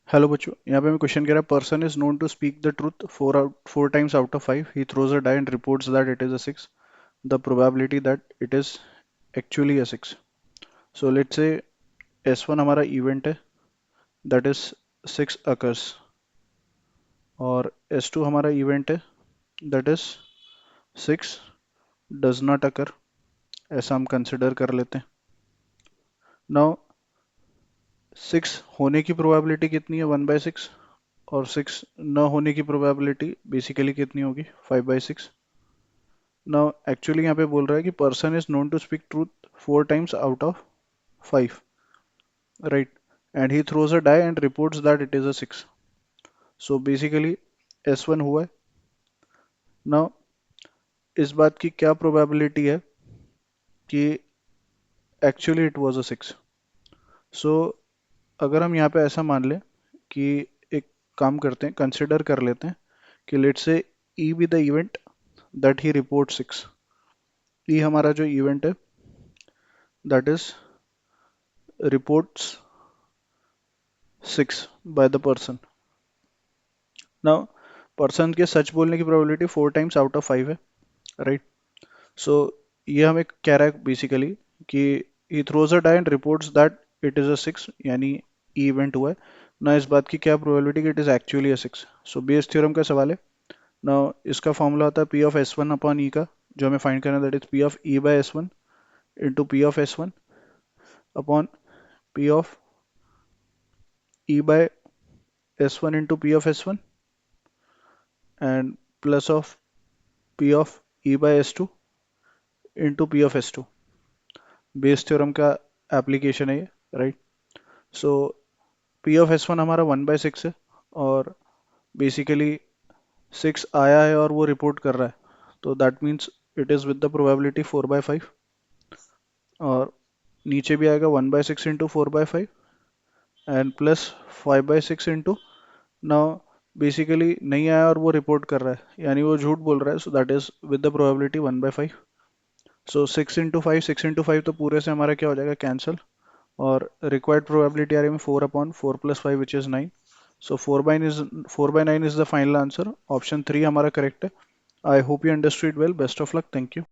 Hello बच्चों, यहाँ पे हमें क्वेश्चन कह रहा है person is known to speak the truth four times out of five he throws a die and reports that it is a six the probability that it is actually a six. So let's say S1 हमारा event है that is six occurs और S2 हमारा event है that is six does not occur. ऐसा हम consider कर लेते हैं. नाउ सिक्स होने की प्रोबेबिलिटी कितनी है 1/6 और सिक्स न होने की प्रोबेबिलिटी बेसिकली कितनी होगी 5/6. नाउ एक्चुअली यहाँ पे बोल रहा है कि person is known to speak truth four times out of five, right, and he throws a die and reports that it is a six. So basically S1 हुआ है. नाउ इस बात की क्या प्रोबेबिलिटी है कि actually it was a six. So अगर हम यहाँ पे ऐसा मान लें कि एक काम करते हैं, कंसिडर कर लेते हैं कि let's say E be the event that he report six. E हमारा जो इवेंट है that is reports six by the person. Now person के सच बोलने की probability four times out of five है, राइट. सो ये हमें कह रहा है बेसिकली कि he throws a die and reports that it is a six, यानी ई इवेंट हुआ है ना. इस बात की क्या प्रोबेबिलिटी कि it is actually a six. So Bayes theorem का सवाल है ना. इसका फॉर्मूला होता है पी ऑफ S1 अपॉन ई का, जो हमें फाइंड करना है that is P of E bye S1 into P of S1 upon P of E bye S1 into P of S1 and plus of P of E bye S2 into P of S2. Bayes theorem का application है ये, right. So P of S1 हमारा 1/6 है और basically six आया है और वो रिपोर्ट कर रहा है, तो that means it is with the probability 4/5. और नीचे भी आएगा 1/6 into 4/5 and plus 5/6 into. Now basically नहीं आया और वो रिपोर्ट कर रहा है, यानी वो झूठ बोल रहा है, so that is with the probability 1/5. So six into five तो पूरे से हमारा क्या हो जाएगा, कैंसिल. और रिक्वायर्ड प्रोबेबिलिटी आ रही है 4/4 + 5 which is 9. So 4/9 is the final answer. Option 3 हमारा करेक्ट है. I hope you understood well. Best of luck. Thank you.